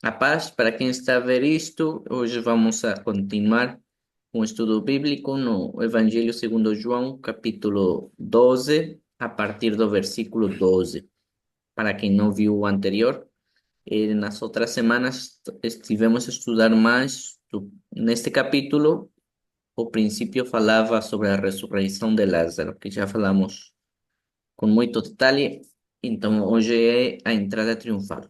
A paz, para quem está a ver isto, hoje vamos a continuar com o estudo bíblico no Evangelho segundo João, capítulo 12, a partir do versículo 12. Para quem não viu o anterior, nas outras semanas estivemos a estudar mais. Neste capítulo, o princípio falava sobre a ressurreição de Lázaro, que já falamos com muito detalhe, então hoje é a entrada triunfal.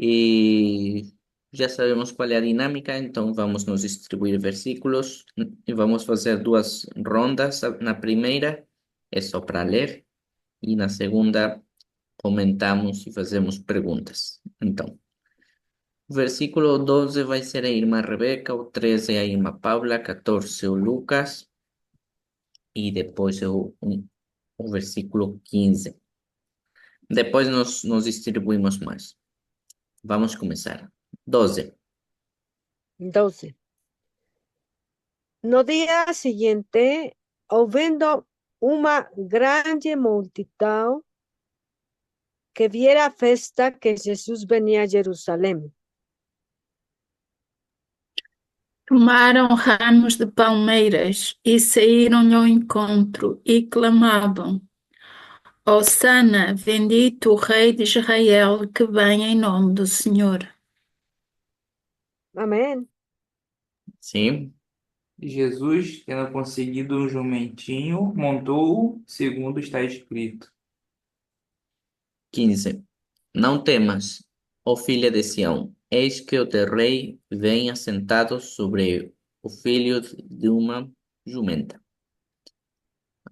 E já sabemos qual é a dinâmica, então vamos nos distribuir versículos e vamos fazer duas rondas. Na primeira é só para ler e na segunda comentamos e fazemos perguntas. Então, o versículo 12 vai ser a irmã Rebeca, o 13 a irmã Paula, 14 o Lucas e depois o versículo 15. Depois nos distribuímos mais. Vamos começar. 12. 12. No día siguiente, ouvindo uma grande multidão que viera a festa que Jesus venía a Jerusalém. Tomaram ramos de palmeiras e saíram-lhe ao encontro e clamavam: Hosana, bendito o Rei de Israel, que vem em nome do Senhor. Amém. Sim. Jesus, tendo conseguido um jumentinho, montou-o, segundo está escrito. 15. Não temas, ó filha de Sião, eis que o teu rei vem assentado sobre o filho de uma jumenta.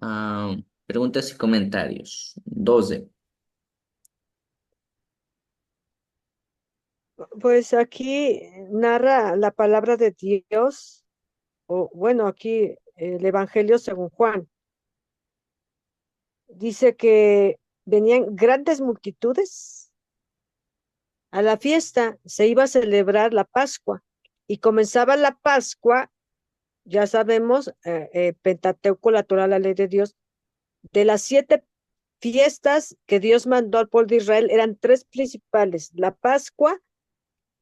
Ah, perguntas e comentários. 12. Pues aquí narra la palabra de Dios, o bueno, aquí el Evangelio según Juan. Dice que venían grandes multitudes a la fiesta, se iba a celebrar la Pascua y comenzaba la Pascua, ya sabemos, Pentateuco, la Torá, la ley de Dios, de las 7 fiestas que Dios mandó al pueblo de Israel, eran 3 principales: la Pascua,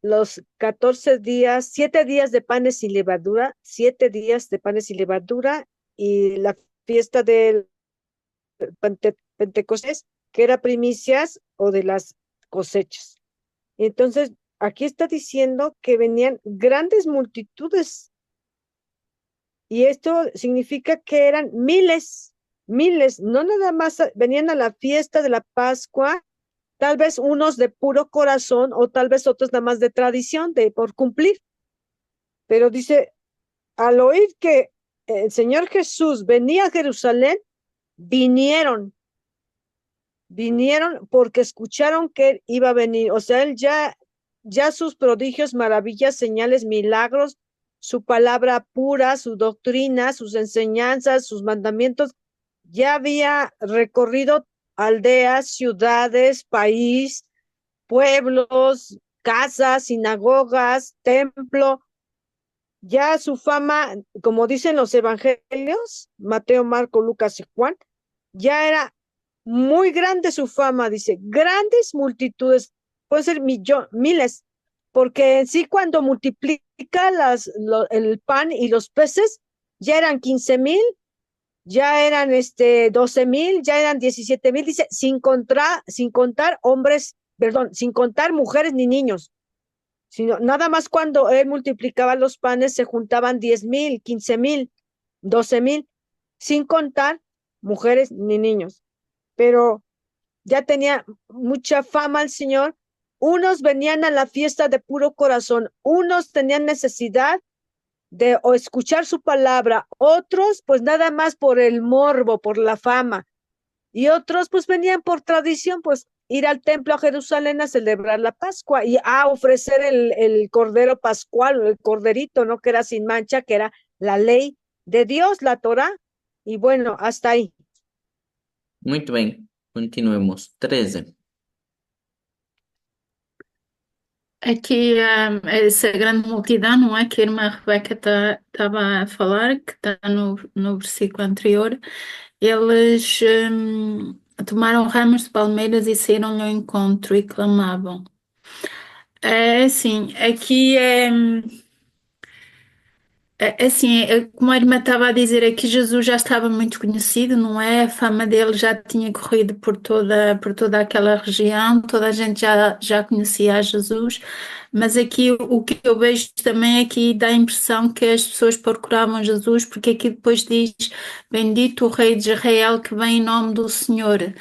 los 14 días, 7 días de panes sin levadura, 7 días de panes sin levadura, y la fiesta del Pentecostés, que era primicias o de las cosechas. Entonces, aquí está diciendo que venían grandes multitudes, y esto significa que eran miles, miles, no nada más venían a la fiesta de la Pascua, tal vez unos de puro corazón o tal vez otros nada más de tradición, de por cumplir. Pero dice, al oír que el Señor Jesús venía a Jerusalén, vinieron, vinieron porque escucharon que él iba a venir. O sea, él ya sus prodigios, maravillas, señales, milagros, su palabra pura, su doctrina, sus enseñanzas, sus mandamientos, ya había recorrido aldeas, ciudades, país, pueblos, casas, sinagogas, templo. Ya su fama, como dicen los evangelios, Mateo, Marco, Lucas y Juan, ya era muy grande su fama, dice, grandes multitudes, pueden ser miles, porque en sí cuando multiplica el pan y los peces, ya eran 15,000, ya eran 12,000, ya eran 17,000, dice, sin contar hombres, perdón, sin contar mujeres ni niños, sino nada más cuando él multiplicaba los panes se juntaban 10,000, 15,000, 12,000, sin contar mujeres ni niños. Pero ya tenía mucha fama el Señor. Unos venían a la fiesta de puro corazón, unos tenían necesidad de o escuchar su palabra, otros pues nada más por el morbo, por la fama, y otros pues venían por tradición, pues ir al templo a Jerusalén a celebrar la Pascua y a ofrecer el cordero pascual, el corderito, ¿no? Que era sin mancha, que era la ley de Dios, la Torá. Y bueno, hasta ahí. Muito bem. Continuemos. 13. Aqui, essa grande multidão, não é? Que a irmã Rebeca estava a falar, que está no versículo anterior. Eles tomaram ramos de palmeiras e saíram-lhe ao encontro e clamavam. É assim, aqui assim, como a irmã estava a dizer, é que Jesus já estava muito conhecido, não é? A fama dele já tinha corrido por toda aquela região, toda a gente já conhecia a Jesus, mas aqui o que eu vejo também aqui dá a impressão que as pessoas procuravam Jesus, porque aqui depois diz: Bendito o Rei de Israel que vem em nome do Senhor.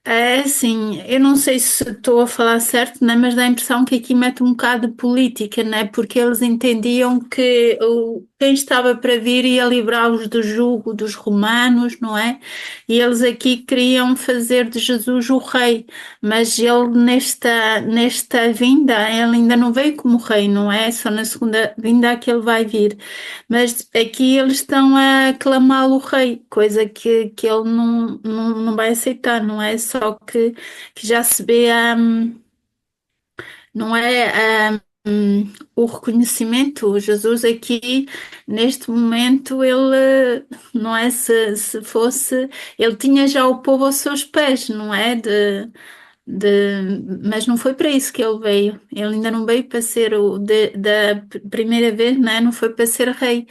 É assim, eu não sei se estou a falar certo, né, mas dá a impressão que aqui mete um bocado de política, né, porque eles entendiam que quem estava para vir ia livrá-los do jugo dos romanos, não é? E eles aqui queriam fazer de Jesus o rei, mas ele nesta vinda, ele ainda não veio como rei, não é? Só na segunda vinda é que ele vai vir. Mas aqui eles estão a clamá-lo rei, coisa que ele não vai aceitar, não é? Só que já se vê, não é, o reconhecimento. Jesus aqui, neste momento, ele, não é? Se fosse, ele tinha já o povo aos seus pés, não é? Mas não foi para isso que ele veio. Ele ainda não veio para ser da primeira vez, não é? Não foi para ser rei.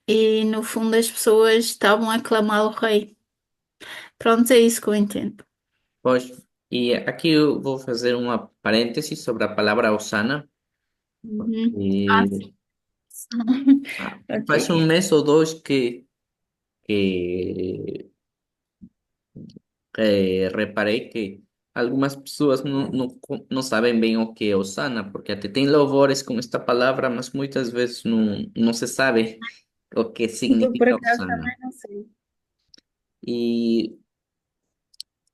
E no fundo as pessoas estavam a clamar o rei. Pronto, é isso que eu entendo. Pois, e aqui eu vou fazer uma parêntese sobre a palavra Osana, Uhum. Ah, sim. porque faz um Ok. mês ou dois que reparei que algumas pessoas não sabem bem o que é Osana, porque até tem louvores com esta palavra, mas muitas vezes não se sabe o que Por significa acaso Osana. também não sei. E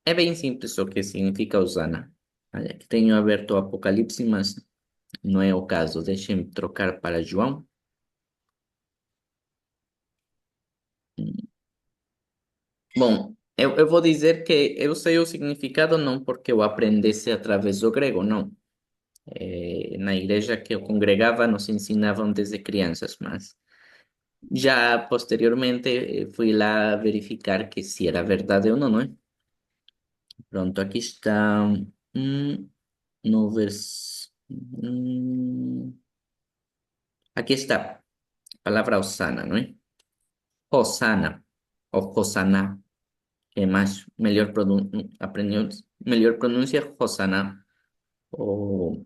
é bem simples o que significa Osana. Olha, aqui tenho aberto o Apocalipse, mas não é o caso. Deixem-me trocar para João. Bom, eu vou dizer que eu sei o significado não porque eu aprendesse através do grego, não. Na igreja que eu congregava nos ensinavam desde crianças, mas já posteriormente fui lá verificar que se era verdade ou não, não é? Pronto, aqui está no vers... aqui está a palavra Osana, não é? Hosana ou Hosanna, que é mais melhor aprendeu melhor pronuncia Hosanna. O-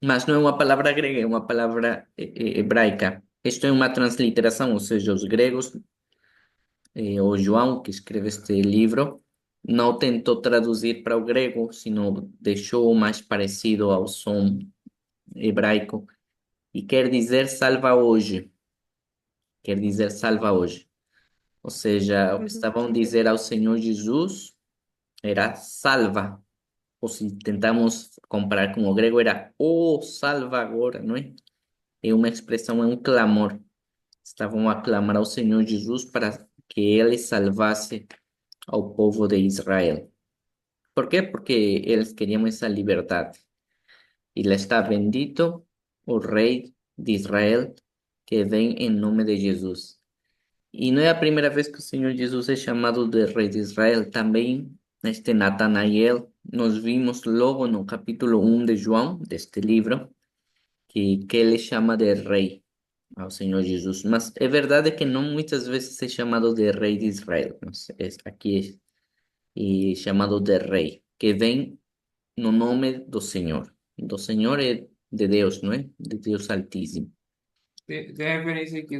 Mas não é uma palavra grega, é uma palavra hebraica. Isto é uma transliteração, ou seja, os gregos, o João, que escreve este livro, não tentou traduzir para o grego, sino deixou mais parecido ao som hebraico e quer dizer salva hoje, quer dizer salva hoje. Ou seja, o que Ujú. estavam a dizer ao Senhor Jesus era salva. Ou se tentamos comparar com o grego, era o salva agora, não é? É uma expressão, é um clamor. Estavam a clamar ao Senhor Jesus para que ele salvasse ao povo de Israel. ¿Por quê? Porque eles queriam essa liberdade. E lá está bendito o Rei de Israel que vem em nome de Jesus. E não é a primeira vez que o Senhor Jesus é chamado de Rei de Israel. Também este Natanael, nós vimos logo no capítulo 1 de João, deste livro, que ele chama de Rei ao Senhor Jesus. Mas é verdade que não muitas vezes é chamado de Rei de Israel. Mas aqui é chamado de Rei, que vem no nome do Senhor. Do Senhor é de Deus, não é? De Deus Altíssimo. Tem referência aqui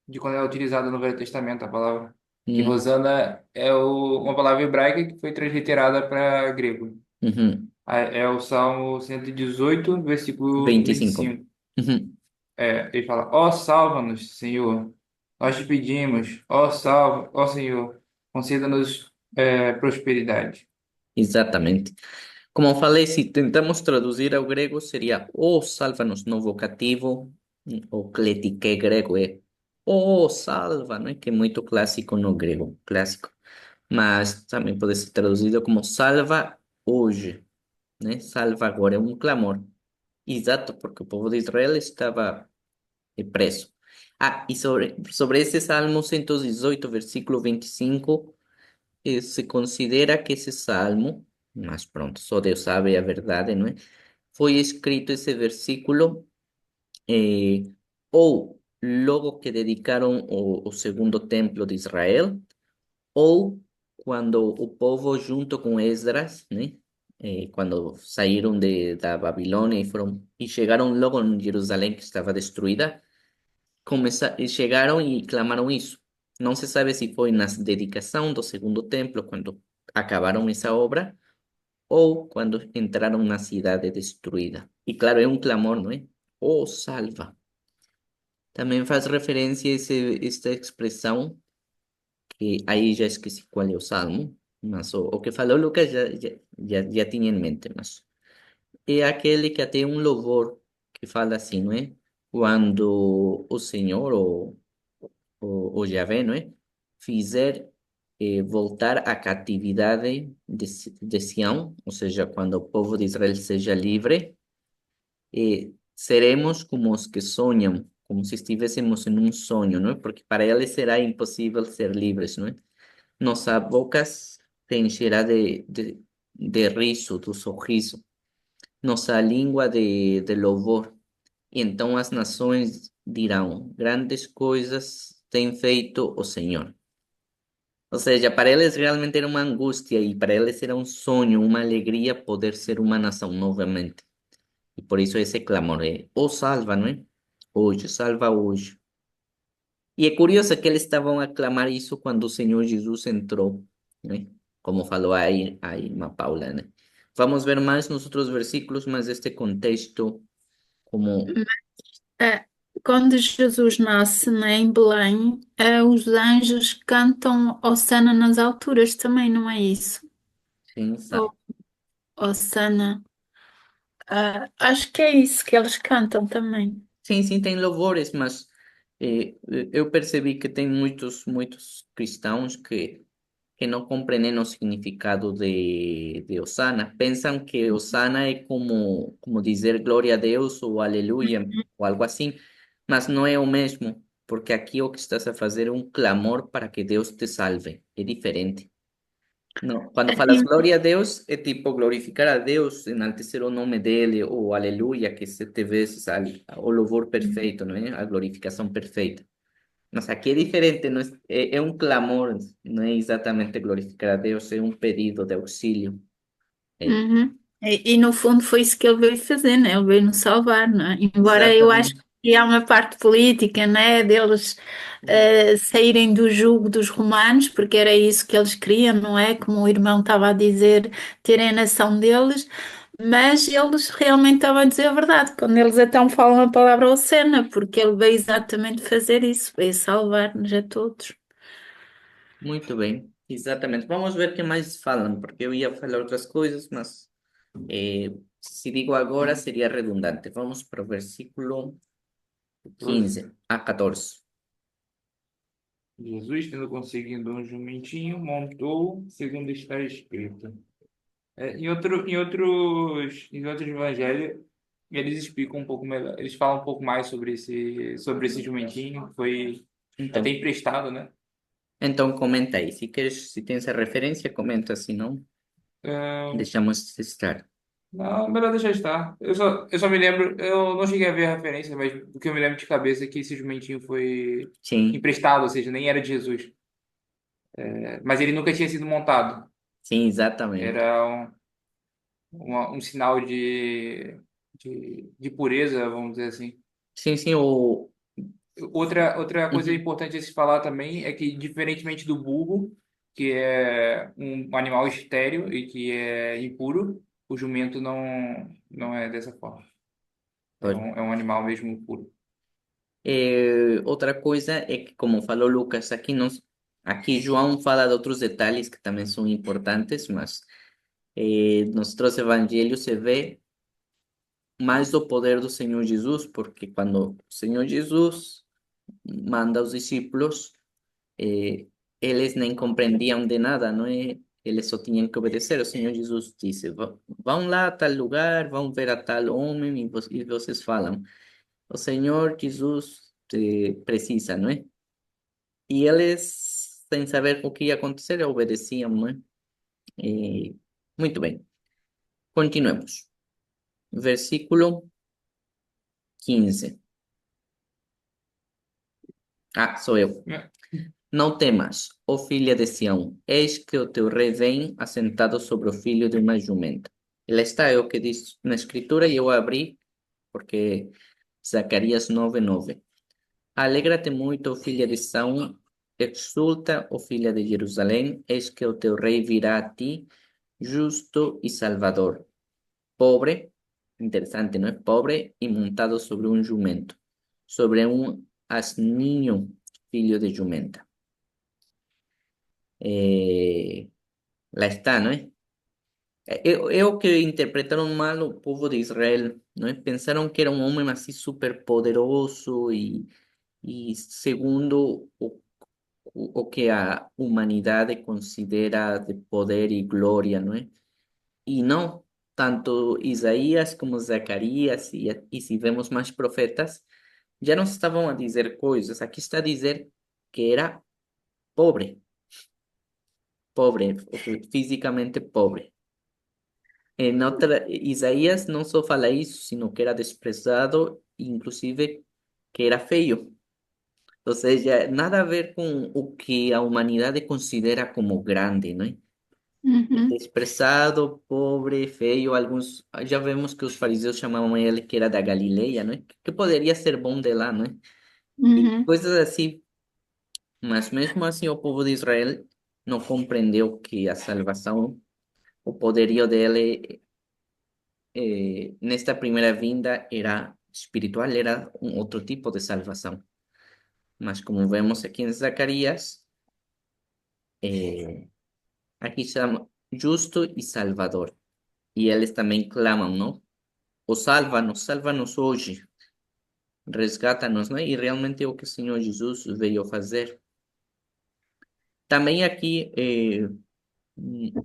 de quando é utilizada no Velho Testamento a palavra. Que Hum, Rosana é uma palavra hebraica que foi transliterada para grego. uhum. É o Salmo 118, versículo 25. 25. Uhum. Ele fala: Ó, salva-nos, Senhor. Nós te pedimos, ó, salva, ó, Senhor, conceda-nos prosperidade. Exatamente. Como eu falei, se tentamos traduzir ao grego, seria o salva-nos no vocativo, o cletike grego é o salva, não é? Que é muito clássico no grego, clássico. Mas também pode ser traduzido como salva hoje, né? Salva agora, é um clamor. Exato, porque o povo de Israel estava preso. Ah, e sobre esse Salmo 118, versículo 25, se considera que esse salmo, mas pronto, só Deus sabe a verdade, não é? foi escrito esse versículo ou logo que dedicaram o segundo templo de Israel, ou quando o povo junto com Esdras, né? Quando saíram da Babilônia e chegaram logo em Jerusalém, que estava destruída, e chegaram e clamaram isso. Não se sabe se foi na dedicação do segundo templo, quando acabaram essa obra, ou quando entraram na cidade destruída. E claro, é um clamor, não é? Oh, salva. Também faz referência a esta expressão, que aí já esqueci qual é o salmo, mas o que falou Lucas já tinha em mente, mas é aquele que até um louvor que fala assim, não é? Quando o Senhor, o Yahvé, não é? Fizer voltar a catividade de Sião, ou seja, quando o povo de Israel seja livre, seremos como os que sonham, como se estivéssemos em um sonho, não é? Porque para eles será impossível ser livres, não é? Nossa bocas se encherá de riso, do sorriso, nossa língua de louvor. E então as nações dirão: grandes coisas tem feito o Senhor. Ou seja, para eles realmente era uma angústia e para eles era um sonho, uma alegria poder ser uma nação novamente. E por isso esse clamor é: oh, salva, não é? Hoje, salva hoje. E é curioso que eles estavam a clamar isso quando o Senhor Jesus entrou, né? Como falou a irmã Paula, né? Vamos ver mais nos outros versículos, mas este contexto, como. É, quando Jesus nasce, né, em Belém, os anjos cantam Hosana nas alturas também, não é isso? Sim, Ou Hosana, acho que é isso que eles cantam também. sim, tem louvores, mas eu percebi que tem muitos cristãos que não compreendem o significado de Osana. Pensam que Osana é como dizer glória a Deus ou aleluia, ou algo assim, mas não é o mesmo, porque aqui o que estás a fazer é um clamor para que Deus te salve. É diferente. Não, quando falas Assim, glória a Deus, é tipo glorificar a Deus, enaltecer o nome dele, ou aleluia, que 7 vezes o louvor perfeito, não é? A glorificação perfeita. Mas aqui é diferente, não é um clamor, não é exatamente glorificar a Deus, é um pedido de auxílio. É, uhum. E no fundo foi isso que ele veio fazer, né? Ele veio nos salvar, não é? Embora eu acho exatamente, que há uma parte política, né? Deles saírem do jugo dos romanos, porque era isso que eles queriam, não é? Como o irmão estava a dizer, terem a nação deles, mas eles realmente estavam a dizer a verdade, quando eles então falam a palavra Hosana, porque ele veio exatamente fazer isso, veio salvar-nos a todos. muito bem, exatamente. Vamos ver o que mais falam, porque eu ia falar outras coisas, mas se digo agora seria redundante. Vamos para o versículo 15 a 14. Jesus, tendo conseguido um jumentinho, montou, segundo está escrito. Em outros evangelhos, eles explicam um pouco melhor, eles falam um pouco mais sobre esse jumentinho, que foi até Então, emprestado, né? então comenta aí. Se queres, se tens a referência, comenta, se não, Ah, deixamos estar. não, melhor deixar estar. Eu só me lembro, eu não cheguei a ver a referência, mas o que eu me lembro de cabeça é que esse jumentinho foi Sim, emprestado, ou seja, nem era de Jesus. Mas ele nunca tinha sido montado. sim, exatamente. Era um sinal de pureza, vamos dizer assim. Sim, Outra coisa uhum, importante a se falar também é que, diferentemente do burro, que é um animal estéril e que é impuro, o jumento não é dessa forma. É olha. um, é um animal mesmo puro. Outra coisa é que, como falou Lucas, aqui João fala de outros detalhes que também são importantes, mas nos outros evangelhos se vê mais o poder do Senhor Jesus, porque quando o Senhor Jesus manda os discípulos, eh, eles nem compreendiam de nada, não é? Eles só tinham que obedecer. O Senhor Jesus disse: Vão lá a tal lugar, vão ver a tal homem", e vocês falam: "O Senhor Jesus precisa", não é? E eles, sem saber o que ia acontecer, obedeciam, não é? Muito bem, continuemos. versículo 15. Ah, sou eu. É. Não temas, ó filha de Sião, eis que o teu rei vem assentado sobre o filho de uma jumenta. Lá está, é o que diz na escritura, e eu abri, porque Zacarias 9:9. Alegra-te muito, ó filha de Sião, exulta, ó filha de Jerusalém, eis que o teu rei virá a ti, justo e salvador. Pobre, interesante, ¿no? Pobre y montado sobre un jumento, sobre un asninho, filho de jumenta. Eh, Lá está, não é? É o que interpretaram mal o povo de Israel, não é? Pensaram que era um homem assim super poderoso e segundo o que a humanidade considera de poder e glória, não é? Y no, tanto Isaías como Zacarias, y si vemos más profetas, ya nos estaban a decir cosas. Aquí está a decir que era pobre, pobre, físicamente pobre. En otra, Isaías no solo fala eso, sino que era desprezado, inclusive que era feio. Entonces, ya nada a ver con lo que a humanidade considera como grande, ¿no? Uhum, Desprezado, pobre, feio, alguns já vemos que os fariseus chamavam ele que era da Galileia, né? Que poderia ser bom de lá, né? E uhum, coisas assim, mas mesmo assim o povo de Israel não compreendeu que a salvação, o poderio dele nesta primeira vinda era espiritual, era um outro tipo de salvação. Mas como vemos aqui em Zacarias, eh, aqui chama justo e salvador. E eles também clamam, não? O sálvanos, sálvanos hoje, resgata-nos, né? E realmente é o que o Senhor Jesus veio fazer. Também aqui,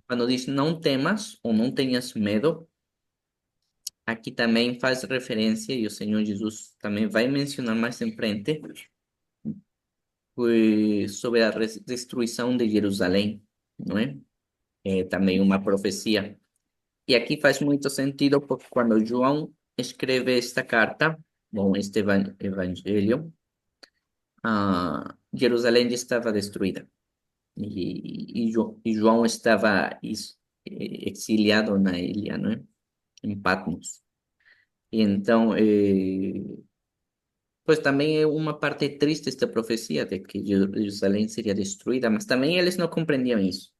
quando diz não temas ou não tenhas medo, aqui também faz referência, e o Senhor Jesus também vai mencionar mais em frente, sobre a destruição de Jerusalém, não é? É também uma profecia. E aqui faz muito sentido porque quando João escreve esta carta, bom, este evangelho, Jerusalém já estava destruída e João estava exiliado na ilha, né? Em Patmos. E então, pois também é uma parte triste esta profecia de que Jerusalém seria destruída, mas também eles não compreendiam isso.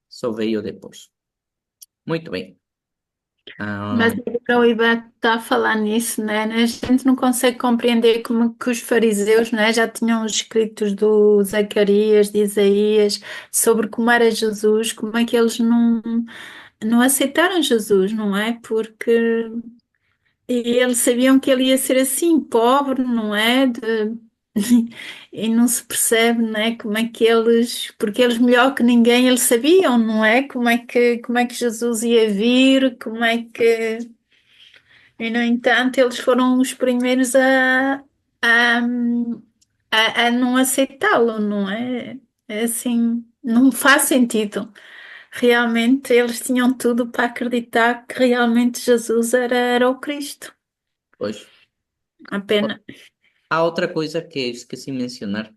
Só veio depois. Muito bem. Mas Ah, agora o Iba está a falar nisso, né? A gente não consegue compreender como que os fariseus, né, já tinham os escritos do Zacarias, de Isaías, sobre como era Jesus, como é que eles não aceitaram Jesus, não é? Porque eles sabiam que ele ia ser assim, pobre, não é? E não se percebe, né? Como é que eles, porque eles melhor que ninguém eles sabiam, não é? Como é que Jesus ia vir, como é que e, no entanto, eles foram os primeiros a, a não aceitá-lo, não é? É assim, não faz sentido. Realmente, eles tinham tudo para acreditar que realmente Jesus era o Cristo. pois. Apenas. Há outra coisa que esqueci de mencionar.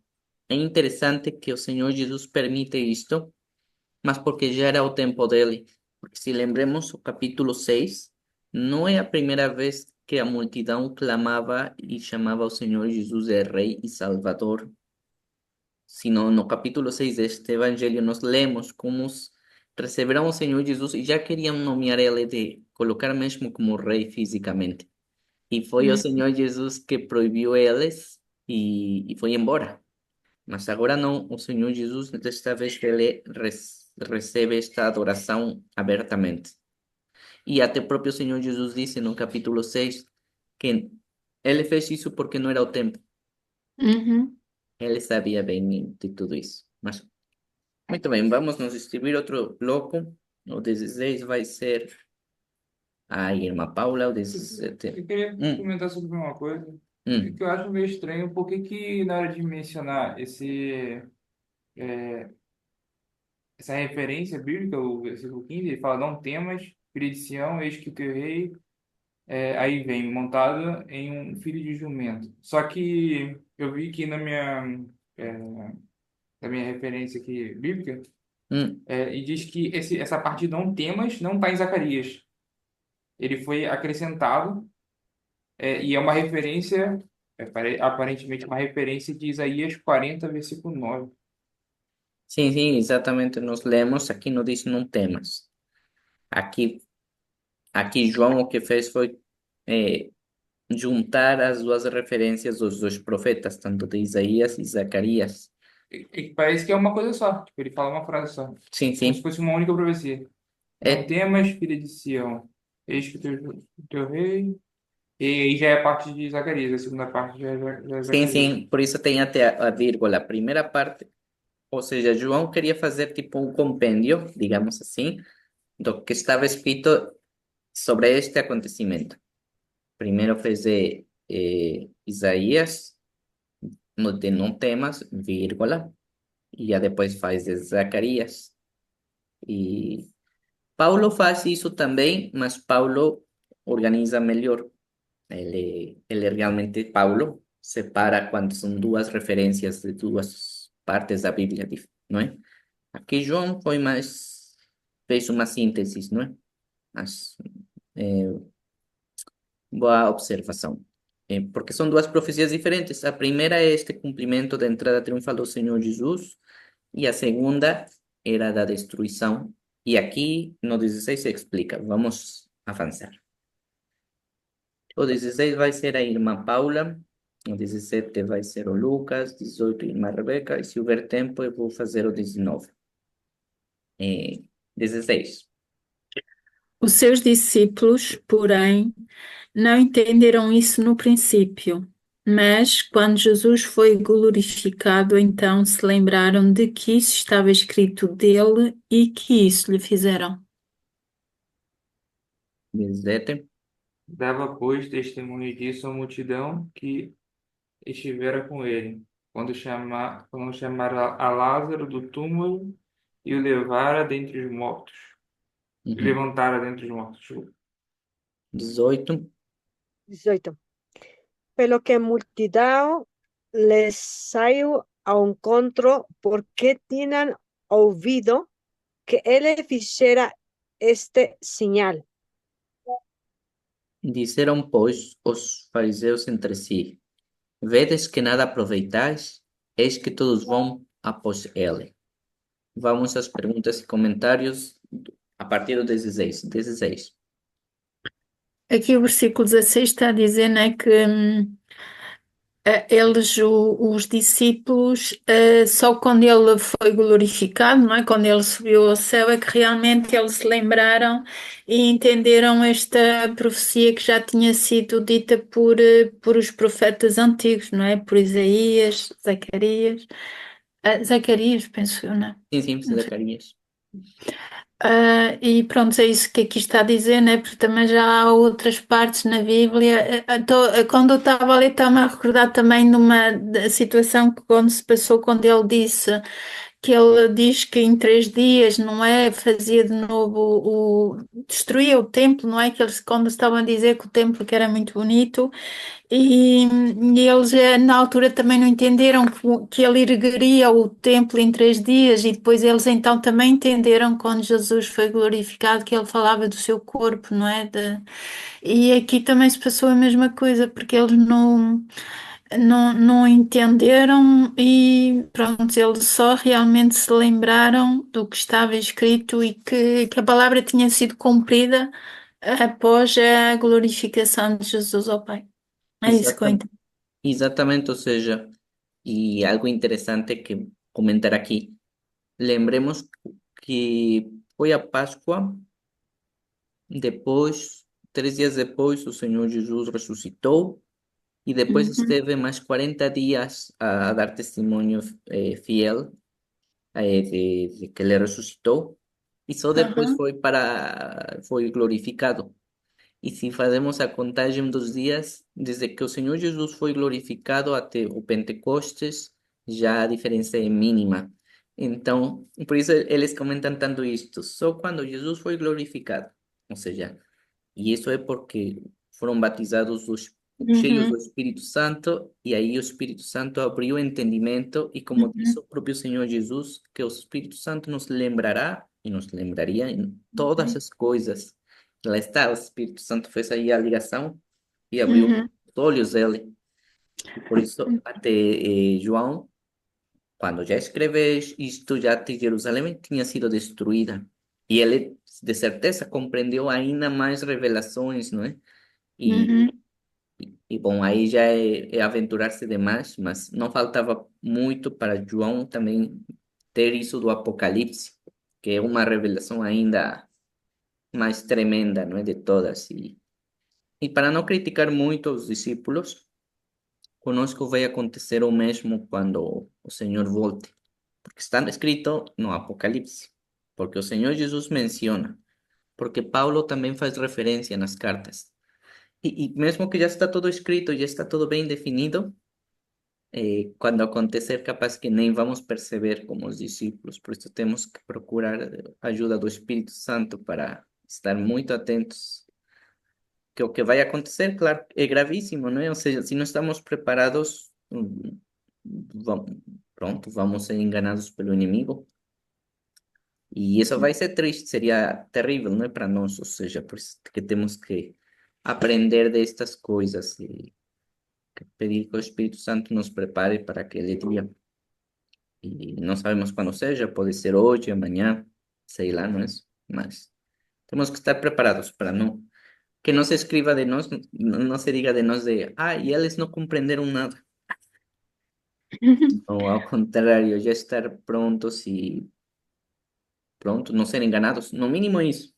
É interessante que o Senhor Jesus permite isto, mas porque já era o tempo dele. Porque se lembremos, o capítulo 6 não é a primeira vez que a multidão clamava e chamava o Senhor Jesus de Rei e Salvador, sino no capítulo 6 deste evangelho nós lemos como receberam o Senhor Jesus e já queriam nomear ele de colocar mesmo como rei fisicamente. E foi o Hum, Senhor Jesus que proibiu eles e foi embora. Mas agora não, o Senhor Jesus, desta vez, ele recebe esta adoração abertamente. E até o próprio Senhor Jesus disse no capítulo 6 que ele fez isso porque não era o tempo. uhum. Ele sabia bem de tudo isso. Mas, muito bem, vamos nos distribuir outro bloco. O 16 vai ser a irmã Paula, o Eu 17. queria Hum, comentar sobre uma coisa hum, que eu acho meio estranho, por que que na hora de mencionar essa referência bíblica, o versículo 15, ele fala, não temas, filha de Sião, eis que o teu rei aí vem montado em um filho de jumento. Só que eu vi que é, na minha referência aqui bíblica, Mm, e diz que essa parte de não temas não está em Zacarias. Ele foi acrescentado, e é uma referência, aparentemente uma referência de Isaías 40 versículo 9. sim, sim, exatamente. Nós lemos, aqui não diz não temas. Aqui, aqui João o que fez foi eh, juntar as duas referências dos dois profetas, tanto de Isaías e Zacarias. E parece que é uma coisa só. Tipo, ele fala uma frase só. Sim, Como se sim. fosse uma única profecia. Não É, temas, filha de Sião. Eis que o teu rei. E aí já é a parte de Zacarias. A segunda parte já é sim, Zacarias. sim. Por isso tem até a vírgula. A primeira parte, ou seja, João queria fazer tipo um compêndio, digamos assim, do que estava escrito sobre este acontecimento. Primeiro fez Isaías, no de não temas, vírgula, e já depois faz de Zacarias. E Paulo faz isso também, mas Paulo organiza melhor. Ele realmente, Paulo, separa quando são duas referências de duas partes da Bíblia, não é? Aqui João foi mais, fez uma síntese, não é? Mas, é, boa observação. Porque são duas profecias diferentes. A primeira é este cumprimento da entrada triunfal do Senhor Jesus, e a segunda era da destruição. E aqui no 16 se explica. Vamos avançar. O 16 vai ser a irmã Paula, o 17 vai ser o Lucas, 18 a irmã Rebeca, e se houver tempo eu vou fazer o 19. 16. Os seus discípulos, porém, não entenderam isso no princípio, mas quando Jesus foi glorificado, então se lembraram de que isso estava escrito dele e que isso lhe fizeram. 17. Dava, pois, testemunho disso à multidão que estivera com ele, quando chamaram a Lázaro do túmulo e o levara dentre os mortos. E Uhum. levantara dentre os mortos. Desculpa. 18. 18. Pelo que multidão les saiu ao encontro, porque tinham ouvido que ele fizera este sinal. Disseram, pois, os fariseus entre si: Vedes que nada aproveitais? Eis que todos vão após ele. Vamos às perguntas e comentários a partir do 16. 16. Aqui o versículo 16 está a dizer, né, que os discípulos, só quando ele foi glorificado, não é? Quando ele subiu ao céu, é que realmente eles se lembraram e entenderam esta profecia que já tinha sido dita por os profetas antigos, não é? Por Isaías, Zacarias, Zacarias, penso eu, não é? Sim, sim, Zacarias. E pronto, é isso que aqui está a dizer, né? Porque também já há outras partes na Bíblia. Quando eu estava ali, estava a recordar também de uma situação que quando se passou, quando ele disse que ele diz que em 3 dias, não é? Fazia de novo destruía o templo, não é? Que eles, quando estavam a dizer que o templo que era muito bonito, e eles na altura também não entenderam que ele ergueria o templo em 3 dias, e depois eles então também entenderam quando Jesus foi glorificado que ele falava do seu corpo, não é? E aqui também se passou a mesma coisa, porque eles não entenderam e pronto, eles só realmente se lembraram do que estava escrito e que a palavra tinha sido cumprida após a glorificação de Jesus ao Pai. É isso que eu Exata, entendo. exatamente, ou seja, e algo interessante que comentar aqui. Lembremos que foi a Páscoa, depois, 3 dias depois, o Senhor Jesus ressuscitou, e depois Uhum, esteve mais 40 dias a dar testemunho fiel de que ele ressuscitou, e só depois uhum. foi glorificado. E se fazemos a contagem dos dias, desde que o Senhor Jesus foi glorificado até o Pentecostes, já a diferença é mínima. Então, por isso eles comentam tanto isto. Só quando Jesus foi glorificado. Ou seja, e isso é porque foram batizados cheios do Espírito Santo, e aí o Espírito Santo abriu o entendimento, e como disse o próprio Senhor Jesus, que o Espírito Santo nos lembrará e nos lembraria em todas as coisas. Lá está, o Espírito Santo fez aí a ligação e abriu os olhos dele. E por isso, até João, quando já escreve isto, já até Jerusalém tinha sido destruída. E ele, de certeza, compreendeu ainda mais revelações, não é? E, bom, aí já é aventurar-se demais, mas não faltava muito para João também ter isso do Apocalipse, que é uma revelação ainda mais tremenda, não é? De todas. E para não criticar muito os discípulos, conosco vai acontecer o mesmo quando o Senhor volte, porque está escrito no Apocalipse, porque o Senhor Jesus menciona, porque Paulo também faz referência nas cartas. E mesmo que já está tudo escrito, já está tudo bem definido, quando acontecer, capaz que nem vamos perceber como os discípulos. Por isso temos que procurar a ajuda do Espírito Santo para estar muito atentos, que o que vai acontecer, claro, é gravíssimo, não é? Ou seja, se não estamos preparados, vamos, pronto, vamos ser enganados pelo inimigo. E isso vai ser triste, seria terrível, não é para nós? Ou seja, por isso que temos que aprender destas coisas e pedir que o Espírito Santo nos prepare para aquele dia. E não sabemos quando seja, pode ser hoje, amanhã, sei lá, não é? Mas temos que estar preparados para não que no se escriba de nós, no se diga de nós de, y eles não compreenderam nada. Ou ao contrário, já estar prontos e pronto, não ser enganados. No mínimo isso,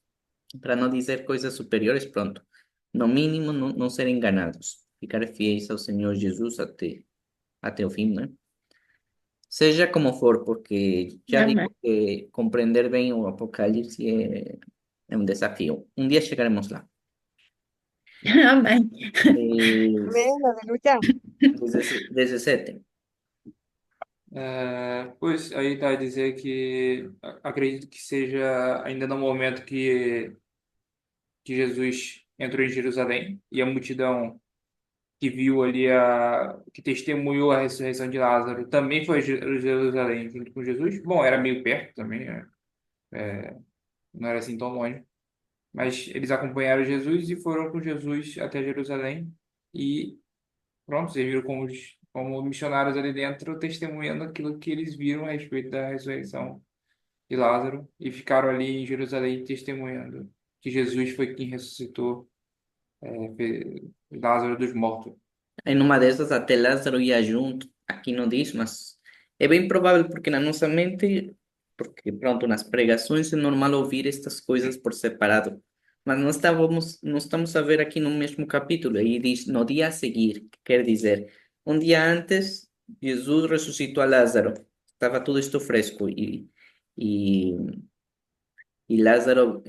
para não dizer coisas superiores, pronto. No mínimo, não ser enganados. Ficar fiéis ao Senhor Jesus até o fim, né? Seja como for, porque já Amém. digo que compreender bem o Apocalipse é um desafio. Um dia chegaremos lá. Amém. Des- Amén, aleluya. 17. Pois aí está a dizer que acredito que seja ainda no momento que Jesus entrou em Jerusalém e a multidão que viu ali que testemunhou a ressurreição de Lázaro também foi a Jerusalém junto com Jesus. Bom, era meio perto também, né? Não era assim tão longe. Mas eles acompanharam Jesus e foram com Jesus até Jerusalém e pronto, serviram como missionários ali dentro, testemunhando aquilo que eles viram a respeito da ressurreição de Lázaro e ficaram ali em Jerusalém testemunhando que Jesus foi quem ressuscitou Lázaro dos mortos. Em uma dessas, até Lázaro ia junto, aqui não diz, mas é bem provável porque na nossa mente, porque pronto, nas pregações é normal ouvir estas coisas por separado, mas não estamos a ver aqui no mesmo capítulo, aí diz no dia a seguir, que quer dizer, um dia antes, Jesus ressuscitou a Lázaro, estava tudo isto fresco, e, e Lázaro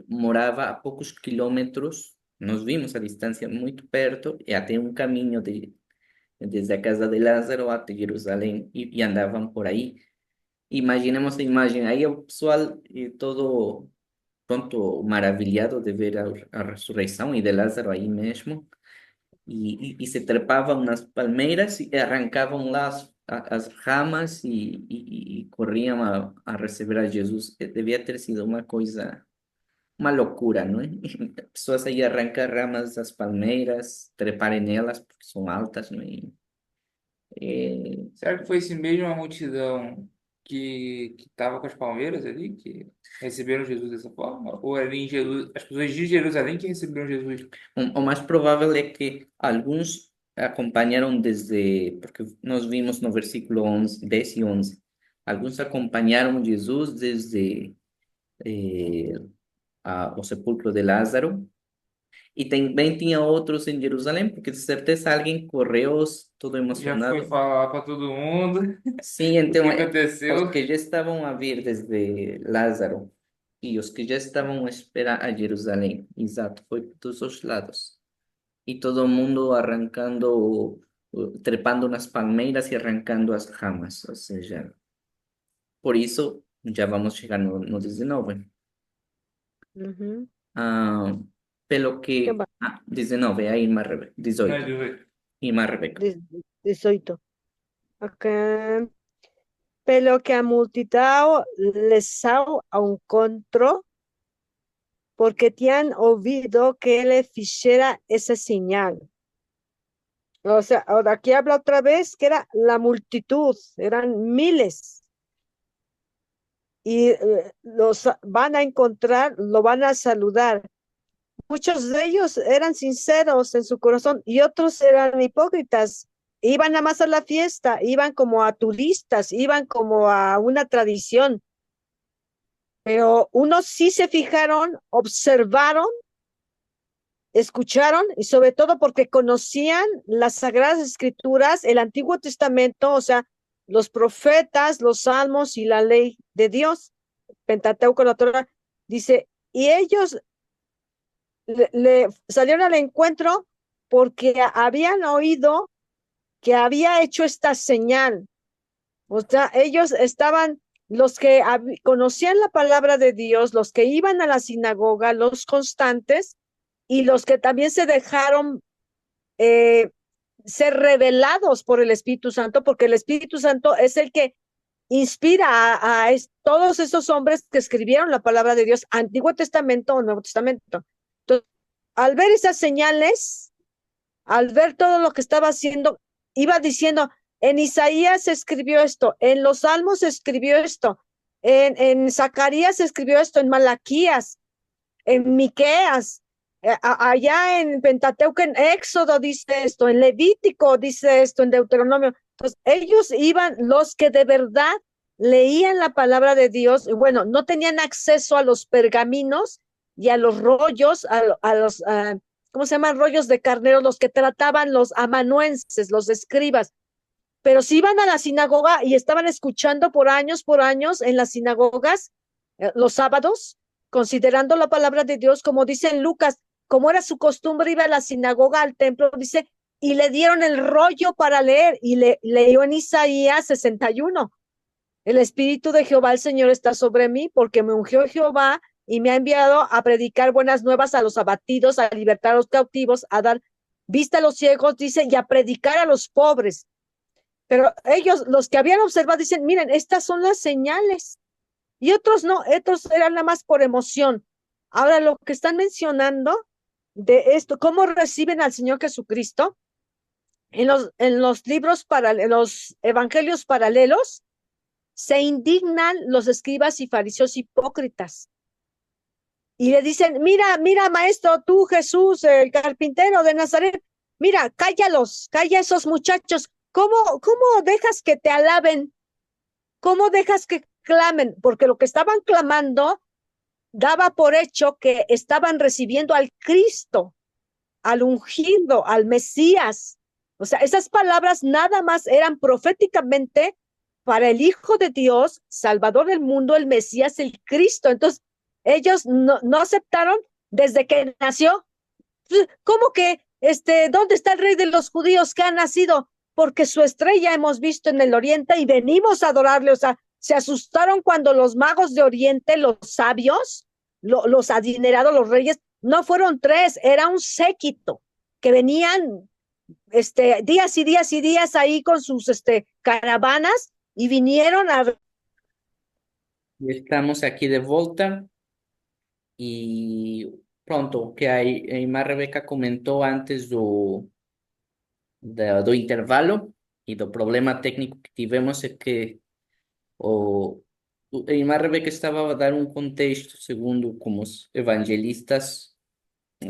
morava a poucos quilômetros, nós vimos a distância muito perto, e até um caminho desde a casa de Lázaro até Jerusalém e andavam por aí. Imaginemos a imagem, aí o pessoal todo pronto, maravilhado de ver a ressurreição e de Lázaro aí mesmo, e se trepavam nas palmeiras e arrancavam lá as ramas e corriam a receber a Jesus. Devia ter sido uma coisa, uma loucura, não é? Pessoas aí arrancar ramas das palmeiras, treparem nelas porque são altas, não é? É, Será que foi esse mesmo a multidão que estava com as palmeiras ali, que receberam Jesus dessa forma? Ou ali em Jesus, as pessoas de Jerusalém que receberam Jesus? O mais provável é que alguns acompanharam desde, porque nós vimos no versículo 11, 10 e 11, alguns acompanharam Jesus desde eh, o sepulcro de Lázaro, e também tinha outros em Jerusalém, porque de certeza alguém correu todo Já foi emocionado. falar para todo mundo Sim, o que então os aconteceu. que já estavam a vir desde Lázaro e os que já estavam a esperar a Jerusalém, exato, foi por todos os lados. Y todo el mundo arrancando, trepando nas palmeiras y arrancando as ramas. O sea, por eso ya vamos a llegar no 19. Ujú. Ah, pelo ¿Qué que... más? 19, a Irma Rebeca. Não, 18. 18. Irma Rebeca. 18. Acá. Pelo que a multidão les a un contro, porque te han oído que le hiciera esa señal. O sea, ahora aquí habla otra vez que era la multitud, eran miles. Y los van a encontrar, lo van a saludar. Muchos de ellos eran sinceros en su corazón y otros eran hipócritas. Iban nada más a la fiesta, iban como a turistas, iban como a una tradición. Pero unos sí se fijaron, observaron, escucharon y sobre todo porque conocían las Sagradas Escrituras, el Antiguo Testamento, o sea, los profetas, los salmos y la ley de Dios. Pentateuco, la Torah, dice, y ellos le salieron al encuentro porque habían oído que había hecho esta señal. O sea, ellos estaban, los que conocían la palabra de Dios, los que iban a la sinagoga, los constantes, y los que también se dejaron ser revelados por el Espíritu Santo, porque el Espíritu Santo es el que inspira a todos esos hombres que escribieron la palabra de Dios, Antiguo Testamento o Nuevo Testamento. Entonces, al ver esas señales, al ver todo lo que estaba haciendo, iba diciendo, en Isaías se escribió esto, en los Salmos se escribió esto, en Zacarías se escribió esto, en Malaquías, en Miqueas, allá en Pentateuco, en Éxodo dice esto, en Levítico dice esto, en Deuteronomio. Entonces, ellos iban, los que de verdad leían la palabra de Dios, y bueno, no tenían acceso a los pergaminos y a los rollos, a los, ¿cómo se llaman? Rollos de carneros, los que trataban los amanuenses, los escribas, pero si iban a la sinagoga y estaban escuchando por años en las sinagogas, los sábados, considerando la palabra de Dios, como dice en Lucas, como era su costumbre, iba a la sinagoga, al templo, dice, y le dieron el rollo para leer, y leyó en Isaías 61. El Espíritu de Jehová, el Señor, está sobre mí, porque me ungió Jehová y me ha enviado a predicar buenas nuevas a los abatidos, a libertar a los cautivos, a dar vista a los ciegos, dice, y a predicar a los pobres. Pero ellos, los que habían observado, dicen, miren, estas son las señales. Y otros no, otros eran nada más por emoción. Ahora, lo que están mencionando de esto, cómo reciben al Señor Jesucristo, en los libros, en los evangelios paralelos, se indignan los escribas y fariseos hipócritas. Y le dicen, mira, mira, maestro, tú, Jesús, el carpintero de Nazaret, mira, cállalos, calla a esos muchachos. ¿Cómo dejas que te alaben? ¿Cómo dejas que clamen? Porque lo que estaban clamando daba por hecho que estaban recibiendo al Cristo, al ungido, al Mesías. O sea, esas palabras nada más eran proféticamente para el Hijo de Dios, Salvador del mundo, el Mesías, el Cristo. Entonces, ellos no aceptaron desde que nació. ¿Cómo que, dónde está el rey de los judíos que ha nacido? Porque su estrella hemos visto en el oriente y venimos a adorarle. O sea, se asustaron cuando los magos de oriente, los sabios, los adinerados, los reyes, no fueron tres, era un séquito que venían días y días y días ahí con sus caravanas y vinieron a... Estamos aqui de volta e pronto, o que a irmã Rebeca comentou antes do intervalo e do problema técnico que tivemos é que a irmã Rebeca estava a dar um contexto segundo como os evangelistas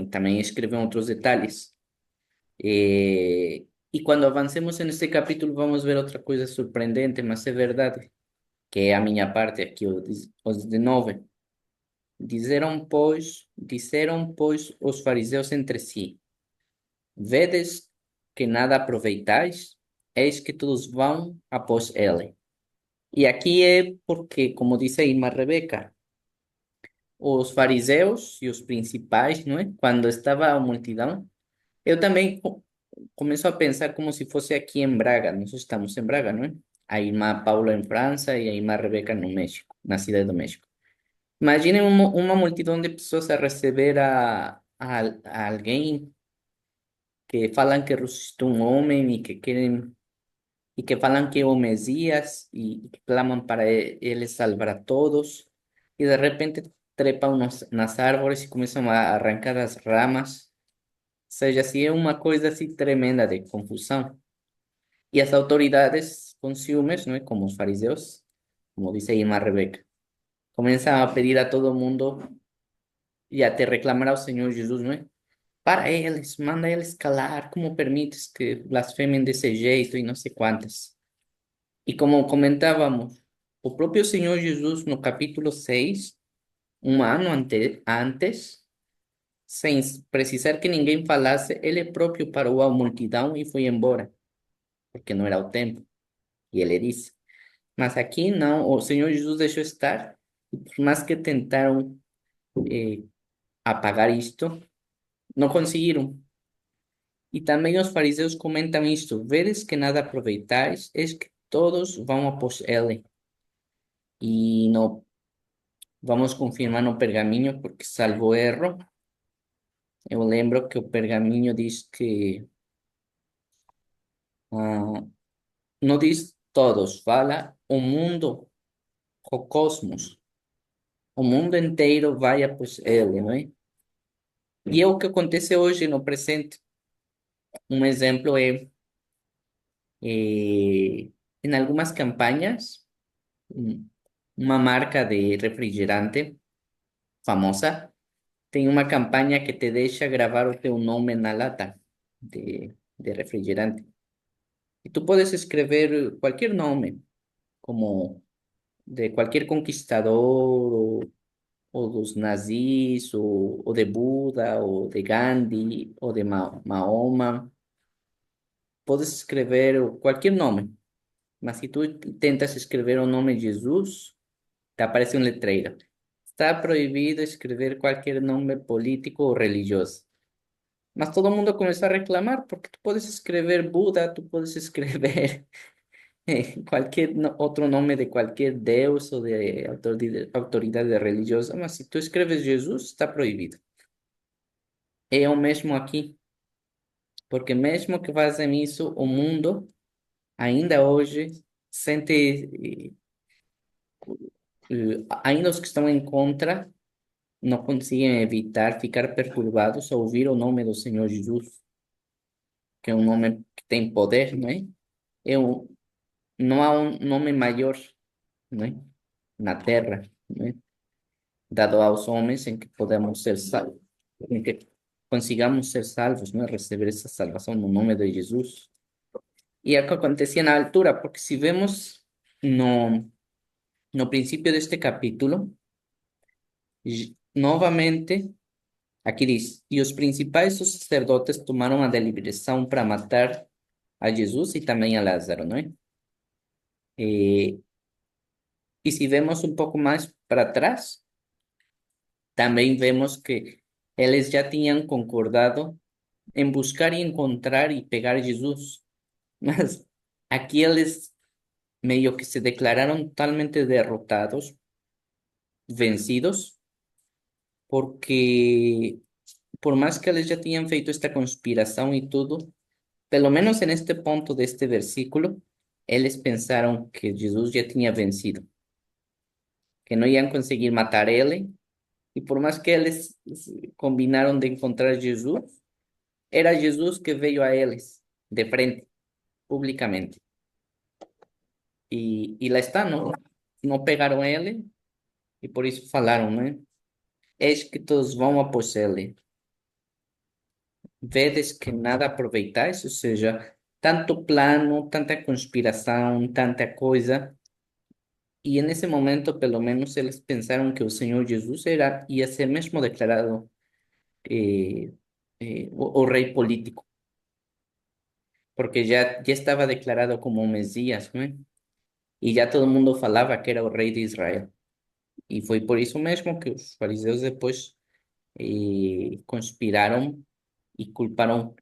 também escrevem outros detalhes. E quando avancemos neste capítulo vamos ver outra coisa surpreendente, mas é verdade, que é a minha parte aqui, os 19. Disseram, pois, os fariseus entre si: Vedes que nada aproveitais? Eis que todos vão após ele. E aqui é porque, como disse a irmã Rebeca, os fariseus e os principais, não é? Quando estava a multidão, eu também começo a pensar como se fosse aqui em Braga. Nós estamos em Braga, não é? A irmã Paula em França e a irmã Rebeca no México, na cidade do México. Imaginem uma multidão de pessoas a receber a alguém que falam que ressuscitou um homem e que querem e que falam que é o Messias e que clamam para ele salvar a todos e de repente trepam nas árvores e começam a arrancar as ramas. Ou seja, assim é uma coisa assim tremenda de confusão. E as autoridades com ciúmes, não é? Como os fariseus, como dice aí a Rebeca, começam a pedir a todo mundo e até reclamar ao Senhor Jesus, não é? Para eles, manda eles calar, como permites que blasfemem desse jeito e não sei quantas. E como comentávamos, o próprio Senhor Jesus, no capítulo 6 um ano antes, sem precisar que ninguém falasse, ele próprio parou a multidão e foi embora, porque não era o tempo. E ele disse. Mas aqui não, o Senhor Jesus deixou estar, e por mais que tentaram eh, apagar isto, não conseguiram. E também os fariseus comentam isto: veres que nada aproveitais, es que todos vão após ele. E não vamos confirmar no pergaminho, porque salvo erro, eu lembro que o pergaminho diz que ah, não diz todos, fala o mundo, o cosmos, o mundo inteiro vai após ele, não é? E é o que acontece hoje no presente. Um exemplo é, em algumas campanhas, um- uma marca de refrigerante famosa tem uma campanha que te deixa gravar o teu nome na lata de refrigerante. E tu puedes escrever qualquer nome, como de qualquer conquistador, ou dos nazis, ou de Buda, ou de Gandhi, ou de Mahoma. Puedes escrever qualquer nome, mas se tu tentas escrever o nome Jesus, te aparece um letreiro. Está proibido escrever qualquer nome político ou religioso. Mas todo mundo começou a reclamar porque tu podes escrever Buda, tu podes escrever qualquer outro nome de qualquer deus ou de autoridade religiosa, mas se tu escreves Jesus, está proibido. É o mesmo aqui, porque mesmo que fazem isso, o mundo ainda hoje sente, ainda os que estão em contra não conseguem evitar ficar perturbados ao ouvir o nome do Senhor Jesus, que é um nome que tem poder, não é? É um, não há um nome maior, não é? Na terra, não é? Dado aos homens em que podemos ser salvos, em que consigamos ser salvos, não é? Receber essa salvação no nome de Jesus. E é o que acontecia na altura, porque se vemos no princípio deste capítulo, novamente, aqui diz, e os principais dos sacerdotes tomaram a deliberação para matar a Jesus e também a Lázaro, não é? E, e se vemos um pouco mais para trás, também vemos que eles já tinham concordado em buscar e encontrar e pegar Jesus. Mas aqui eles meio que se declararam totalmente derrotados, vencidos, porque por más que eles já tinham feito esta conspiração e tudo, pelo menos en este ponto de este versículo, eles pensaram que Jesus já tinha vencido, que não iam conseguir matar ele, e por mais que eles combinaram de encontrar Jesus, era Jesus que veio a eles, de frente, publicamente. E lá está, não pegaram ele, e por isso falaram, né? Eis que todos vão após ele. Vedes que nada aproveitais, ou seja, tanto plano, tanta conspiração, tanta coisa. E nesse momento, pelo menos, eles pensaram que o Senhor Jesus ia ser mesmo declarado o rei político, porque já estava declarado como o Messias, né? E já todo mundo falava que era o rei de Israel. E foi por isso mesmo que os fariseus depois conspiraram e culparam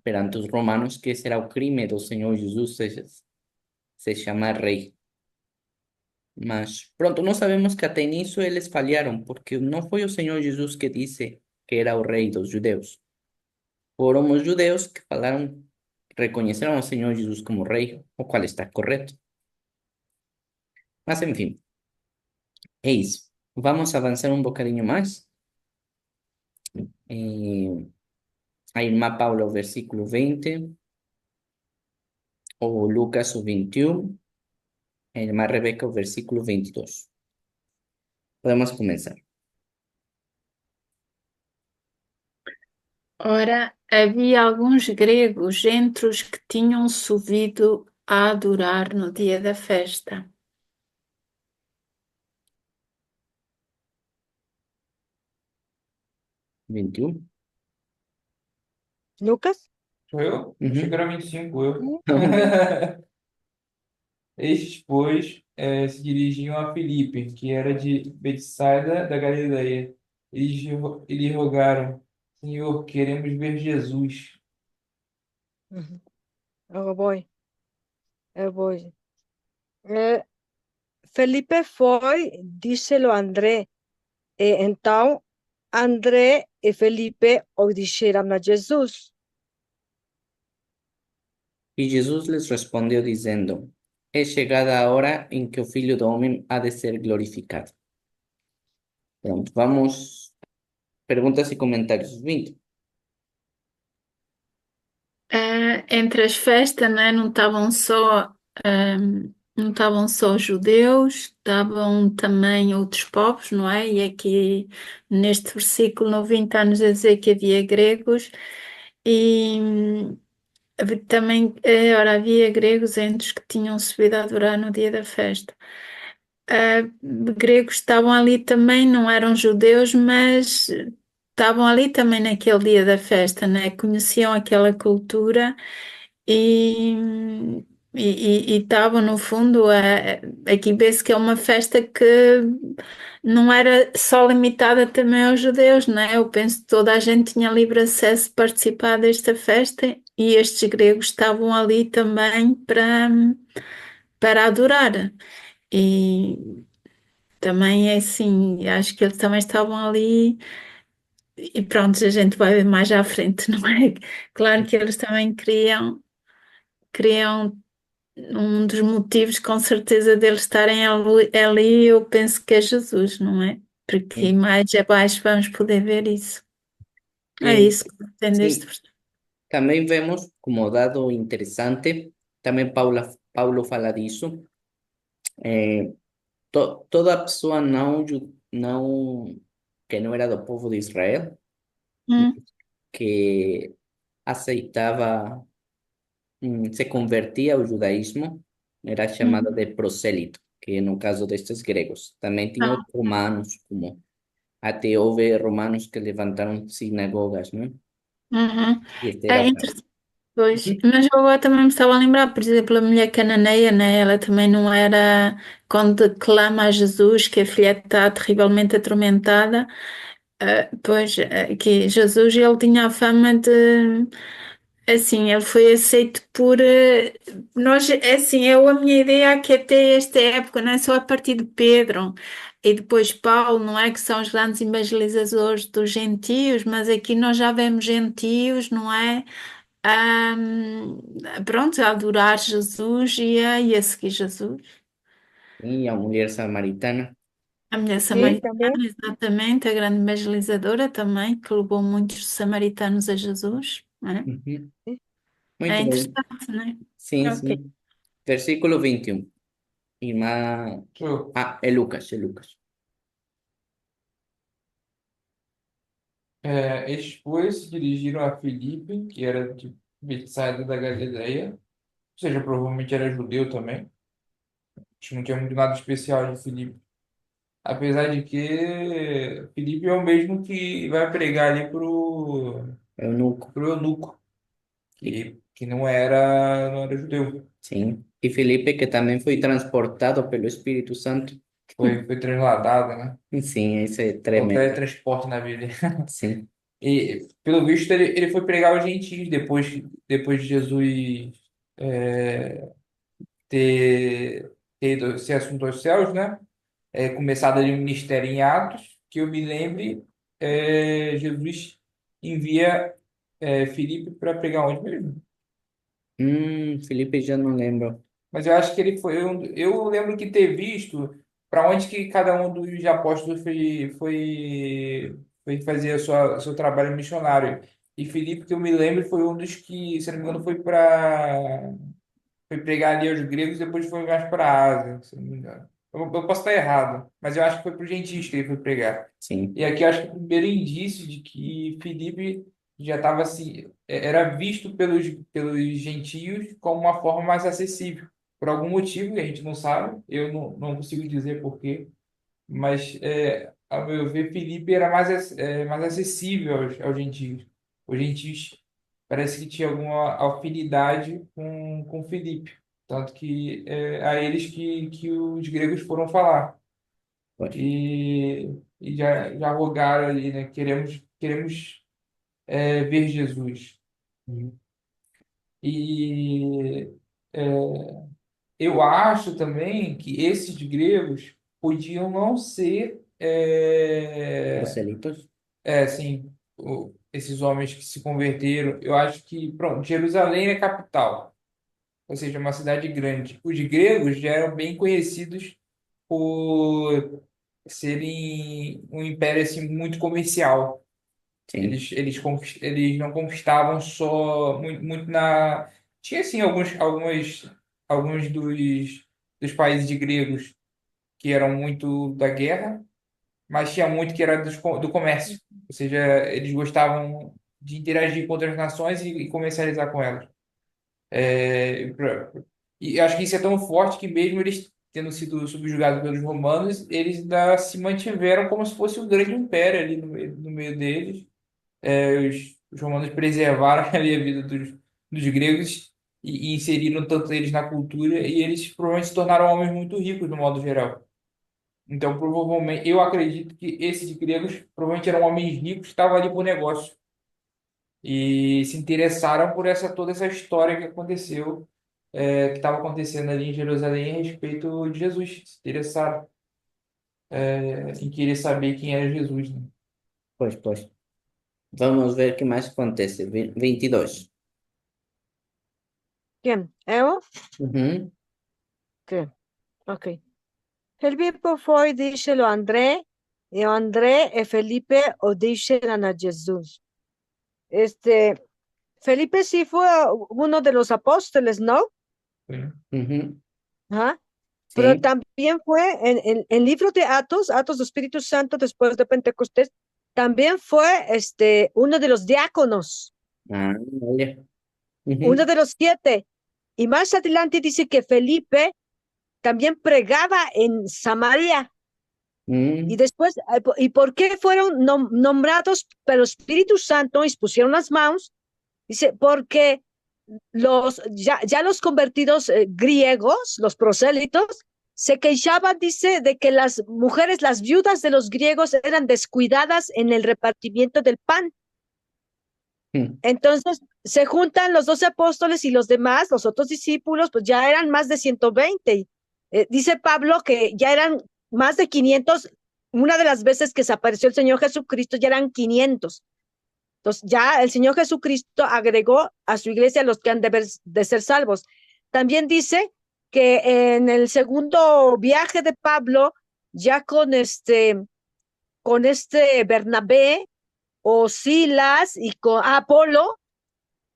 perante os romanos que esse era o crime do Senhor Jesus se chamar rei. Mas pronto, nós sabemos que até nisso eles falharam, porque não foi o Senhor Jesus que disse que era o rei dos judeus. Foram os judeus que falaram, reconheceram ao Senhor Jesus como rei, o qual está correto. Mas, enfim, é isso. Vamos avançar um bocadinho mais. A irmã Paula, o versículo 20, o Lucas, o 21, a irmã Rebeca, o versículo 22. Podemos começar. Ora, havia alguns gregos entre os que tinham subido a adorar no dia da festa. 21. Lucas. Sou eu? Achei que Uhum. era 25, eu. Ujú. Estes, pois, se dirigiam a Filipe, que era de Betsaida da Galileia. Eles rogaram: Senhor, queremos ver Jesus. Ujú. Eu voy. Eh, Felipe foi, díselo a André. Então, André e Felipe obedeceram a Jesus. E Jesus lhes respondeu dizendo: É chegada a hora em que o Filho do Homem há de ser glorificado. Pronto, vamos. Perguntas e comentários. 20. Entre as festas, né, não estavam só judeus, estavam também outros povos, não é? E aqui neste versículo no 20 está-nos a dizer que havia gregos e também, ora, havia gregos entre os que tinham subido a adorar no dia da festa. Gregos estavam ali também, não eram judeus, mas estavam ali também naquele dia da festa, né? Conheciam aquela cultura e e estavam, no fundo, aqui vê-se que é uma festa que não era só limitada também aos judeus, né? Eu penso que toda a gente tinha livre acesso a participar desta festa e estes gregos estavam ali também para adorar. E também é assim, acho que eles também estavam ali e pronto, a gente vai ver mais à frente, não é? Claro que eles também queriam um dos motivos, com certeza, deles estarem ali, eu penso que é Jesus, não é? Porque mais abaixo vamos poder ver isso. É Eh, isso que entendeste. sim, também vemos como dado interessante, também Paulo fala disso, eh, toda pessoa que não era do povo de Israel, Hum, que aceitava, se convertia ao judaísmo, era chamada hum, de prosélito, que no caso destes gregos. Também tinha os ah, romanos, como até houve romanos que levantaram sinagogas, né? uhum. E este era É o caso. interessante, pois. Uhum. Mas eu agora também me estava a lembrar, por exemplo, a mulher cananeia, né? Ela também não era, quando clama a Jesus que a filha está terrivelmente atormentada. Pois, que Jesus ele tinha a fama de, assim, ele foi aceito por nós, assim, a minha ideia é que até esta época, não é só a partir de Pedro e depois Paulo, não é que são os grandes evangelizadores dos gentios, mas aqui nós já vemos gentios, não é? Pronto, a adorar Jesus e a seguir Jesus. E a mulher samaritana. A mulher Sí, samaritana, también. exatamente, a grande evangelizadora também, que levou muitos samaritanos a Jesus, né? Uhum. Sí. É Muito bem. interessante, né? Sim, Ok. sim. Versículo 21. Irmã. Sou Ah, é Lucas, é Lucas. Estes, pois, se dirigiram a Filipe, que era de Betsaida da Galileia, ou seja, provavelmente era judeu também. Acho que não tinha muito nada especial de Filipe. Apesar de que Filipe é o mesmo que vai pregar ali Eunuco. pro eunuco, E, que não era judeu. sim. E Felipe, que também foi transportado pelo Espírito Santo. Foi trasladado, né? Sim, isso é É o tremendo. teletransporte na Bíblia. Sim. E, pelo visto, ele foi pregar aos gentios depois de Jesus é, ter ido esse assunto aos céus, né? Começado ali o ministério em Atos, que eu me lembre, Jesus envia Filipe para pregar onde mesmo? Felipe já não lembro. Mas eu acho que ele foi. Eu lembro que ter visto para onde que cada um dos apóstolos foi fazer seu trabalho missionário. E Filipe, que eu me lembro, foi um dos que, se não me engano, foi pregar ali aos gregos e depois foi mais para a Ásia, se não me engano. Eu posso estar errado, mas eu acho que foi para os gentios que ele foi pregar. Sim, E aqui eu acho que o primeiro indício de que Filipe já estava assim, era visto pelos gentios como uma forma mais acessível. Por algum motivo que a gente não sabe, eu não consigo dizer por quê, mas ao meu ver, Filipe era mais acessível aos gentios. Os gentios parece que tinha alguma afinidade com Filipe, tanto que a eles que os gregos foram falar pode. e já rogaram ali, né? Queremos ver Jesus. Uhum. E é, eu acho também que esses gregos podiam não ser, Proselitos. assim, esses homens que se converteram. Eu acho que, pronto, Jerusalém é capital, ou seja, uma cidade grande. Os gregos já eram bem conhecidos por serem um império assim, muito comercial. Sim, Eles não conquistavam só muito na. Tinha assim alguns dos países gregos que eram muito da guerra, mas tinha muito que era do comércio. Ou seja, eles gostavam de interagir com outras nações e comercializar com elas. E acho que isso é tão forte que mesmo eles tendo sido subjugados pelos romanos, eles ainda se mantiveram como se fosse um grande império ali no meio deles. Os romanos preservaram ali a vida dos gregos e inseriram tanto eles na cultura e eles provavelmente se tornaram homens muito ricos no modo geral. Então, provavelmente, eu acredito que esses gregos provavelmente eram homens ricos que estavam ali por negócio e se interessaram por toda essa história que aconteceu, que estava acontecendo ali em Jerusalém a respeito de Jesus. Se interessaram, em querer saber quem era Jesus, né? pois. Vamos ver o que mais acontece. 22. ¿Quién? ¿Evo? Uhum. ¿Qué? Ok. Felipe foi, díselo a André, y André y Felipe o díselo a Jesús. Felipe sí fue uno de los apóstoles, ¿no? Uhum. Ajá. Pero Sim. también fue en el libro de Atos del Espíritu Santo después de Pentecostés, también fue uno de los diáconos, Ah, olha. uno Uhum. de los 7. Y más adelante dice que Felipe también pregaba en Samaria. Y Uhum. después, ¿y por qué fueron nombrados por el Espíritu Santo y pusieron las manos? Dice, porque ya los convertidos griegos, los prosélitos, se quejaban, dice, de que las mujeres, las viudas de los griegos eran descuidadas en el repartimiento del pan. Uhum. Entonces se juntan los 12 apóstoles y los demás, los otros discípulos, pues ya eran más de 120. Dice Pablo que ya eran más de 500. Una de las veces que se apareció el Señor Jesucristo ya eran 500. Entonces ya el Señor Jesucristo agregó a su iglesia los que han de ser salvos. También dice que en el segundo viaje de Pablo, ya con Bernabé o Silas y con Apolo,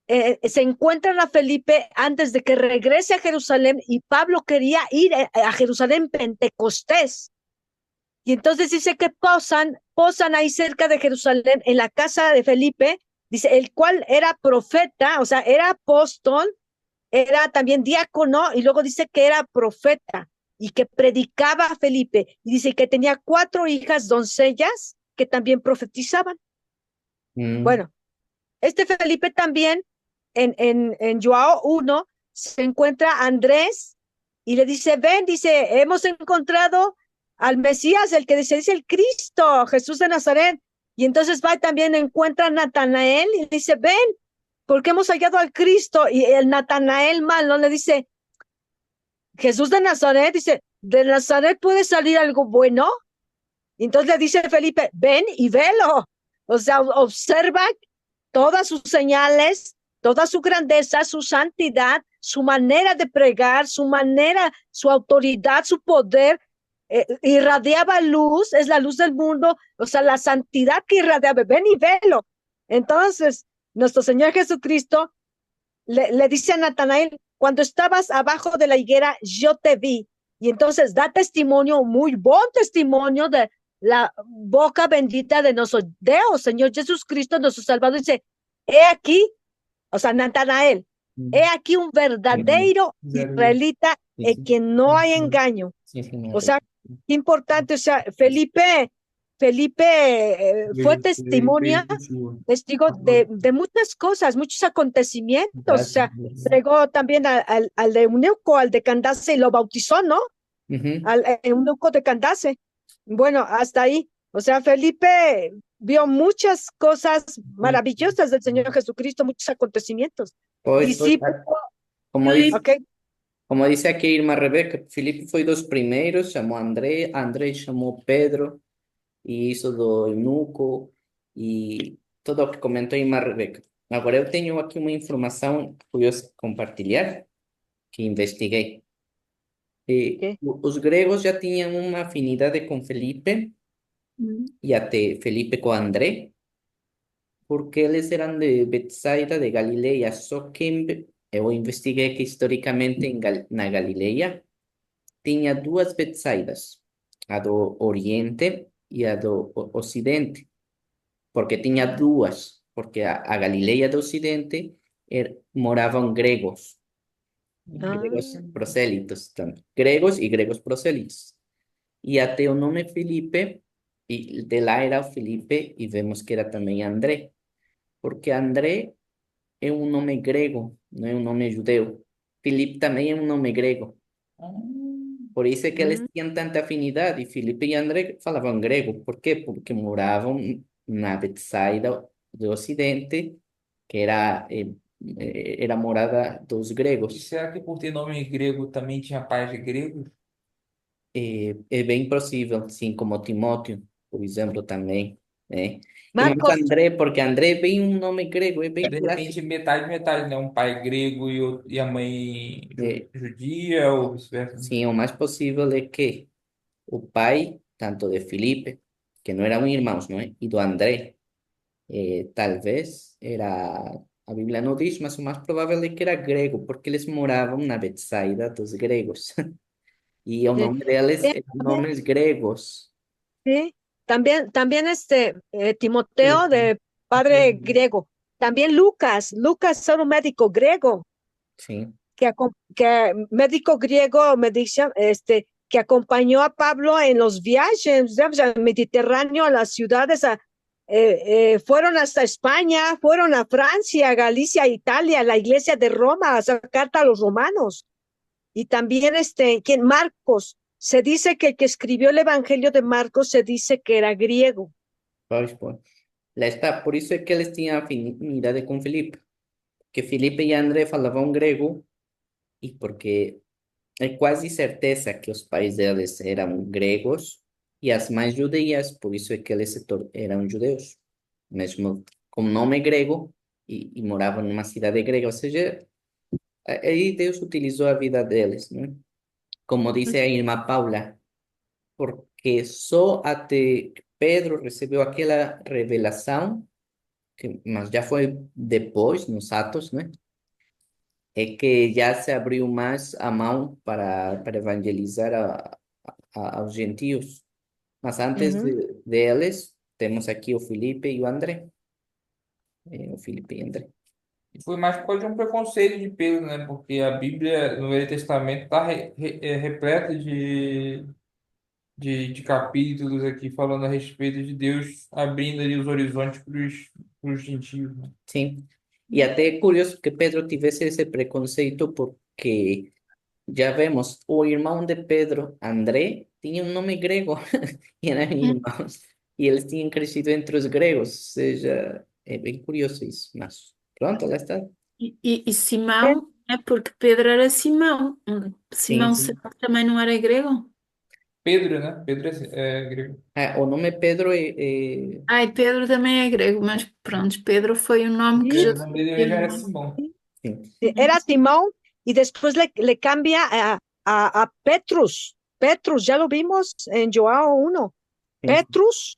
se encuentran a Felipe antes de que regrese a Jerusalén y Pablo quería ir a Jerusalén Pentecostés. Y entonces dice que posan ahí cerca de Jerusalén en la casa de Felipe, dice, el cual era profeta, o sea, era apóstol, era también diácono y luego dice que era profeta y que predicaba a Felipe. Y dice que tenía 4 hijas doncellas que también profetizaban. Uhum. Bueno, Felipe también en Joao 1 se encuentra a Andrés y le dice, ven, dice, hemos encontrado al Mesías, el que dice el Cristo, Jesús de Nazaret. Y entonces va y también encuentra a Natanael y le dice, ven, porque hemos hallado al Cristo. Y el Natanael malo le dice, Jesús de Nazaret, dice, ¿de Nazaret puede salir algo bueno? Y entonces le dice Felipe, ven y velo. O sea, observa todas sus señales, toda su grandeza, su santidad, su manera de pregar, su manera, su autoridad, su poder. Irradiaba luz, es la luz del mundo, o sea, la santidad que irradiaba, ven y velo. Entonces, nuestro Señor Jesucristo le dice a Natanael, cuando estabas abajo de la higuera, yo te vi. Y entonces da testimonio, muy buen testimonio de la boca bendita de nuestro Dios, Señor Jesucristo, nuestro Salvador. Dice, he aquí, o sea, Natanael, he aquí un verdadero israelita Sí, en sí. quien no hay engaño. Sí, sí, me O sea, recuerdo. qué importante, o sea, Felipe fue testigo de muchas cosas, muchos acontecimientos. O sea, Gracias. llegó también al de Eunuco, al de Candace, y lo bautizó, ¿no? Ujú. Al Eunuco de Candace. Bueno, hasta ahí. O sea, Felipe vio muchas cosas maravillosas del Señor Jesucristo, muchos acontecimientos. Pois, Discípulo, como dice, ok, como dice aqui a irmã Rebeca, Filipe foi dos primeiros, chamou André, André chamou Pedro, e isso do eunuco, e tudo o que comentou a irmã Rebeca. Agora, eu tenho aqui uma informação curiosa compartilhar, que investiguei. ok. Os gregos já tinham uma afinidade com Felipe, e até Felipe com André, porque eles eram de Betsaida, de Galileia, só que eu investiguei que historicamente na Galileia tinha duas Betsaidas, a do Oriente e a do Ocidente, porque tinha duas, porque a Galileia do Ocidente moravam gregos Ah, prosélitos, tanto, gregos e gregos prosélitos. E até o nome Felipe, e de lá era o Felipe, e vemos que era também André, porque André é um nome grego, não é um nome judeu. Filipe também é um nome grego. Por isso é que eles mm, tinham tanta afinidade. E Filipe e André falavam grego. Por quê? Porque moravam na Betsaida do Ocidente, que era morada dos E gregos. será que por ter nome grego também tinha pais gregos? É bem possível, sim, como Timóteo, por exemplo, também, né? E mais Marcos, André, porque André é bem um nome grego, é bem De repente, clássico. metade, metade, né? Um pai grego e a mãe É, judia, ou vice-versa. sim, o mais possível é que o pai, tanto de Filipe, que não eram irmãos, não é? E do André, talvez era, a Bíblia não diz, mas o mais provável é que era grego, porque eles moravam na Betsaida dos gregos. E o sí. nome deles Bien, eram nomes gregos. sí. También Timoteo de padre griego. También Lucas era un médico griego, Sim, que médico griego, me dice, que acompañó a Pablo en los viajes, ¿sabes? Al Mediterráneo, a las ciudades, fueron hasta España, fueron a Francia, Galicia, Italia, la iglesia de Roma, a sacar carta a los romanos. Y también quien Marcos, se dice que el que escribió el Evangelio de Marcos se dice que era griego. pois. Lá está, por isso é que eles tinham afinidade com Filipe, que Filipe e André falavam grego, e porque é quase certeza que os pais deles eram gregos e as mães judias, por isso é que eles eram judeus, mesmo com nome grego e moravam numa cidade grega, ou seja, aí Deus utilizou a vida deles, né? Como disse a irmã Paula, porque só até Pedro recebeu aquela revelação, mas já foi depois, nos Atos, né? É que já se abriu mais a mão para evangelizar aos gentios. Mas antes Ujú. deles, temos aqui o Filipe e o André. O Filipe e André. E foi mais por causa de um preconceito de Pedro, né? Porque a Bíblia, no Velho Testamento, está repleta de capítulos aqui falando a respeito de Deus abrindo ali os horizontes para os gentios, né? Sim. E até é curioso que Pedro tivesse esse preconceito, porque já vemos, o irmão de Pedro, André, tinha um nome grego, e eram irmãos, e eles tinham crescido entre os gregos, ou seja, é bem curioso isso, mas pronto, lá está. E Simão, é porque Pedro era Simão. Sim, Simão sim. será que também não era grego? Pedro, né? Pedro é grego. O nome Pedro Ai, Pedro também é grego, mas pronto, Pedro foi o nome que Sí, O Jesus nome dele já deu. era Simão. sim, sí, era Simón y después le cambia a Petrus. Petrus, ya lo vimos en Joao 1. sim, Petrus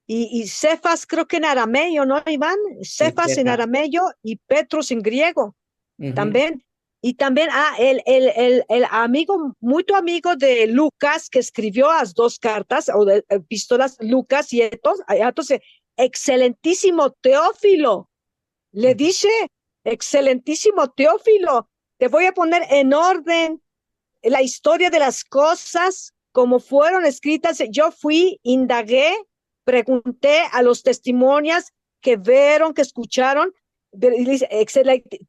y Cefas, creo que en arameo, ¿no, Iván? sim, Cefas en Cefa. arameo y Petrus en griego Uhum, también. Y también, el amigo, muy amigo de Lucas, que escribió las dos cartas o de epístolas, Lucas y entonces, excelentísimo Teófilo, le dice, excelentísimo Teófilo, te voy a poner en orden la historia de las cosas como fueron escritas. Yo fui, indagué, pregunté a los testimonios que vieron, que escucharon.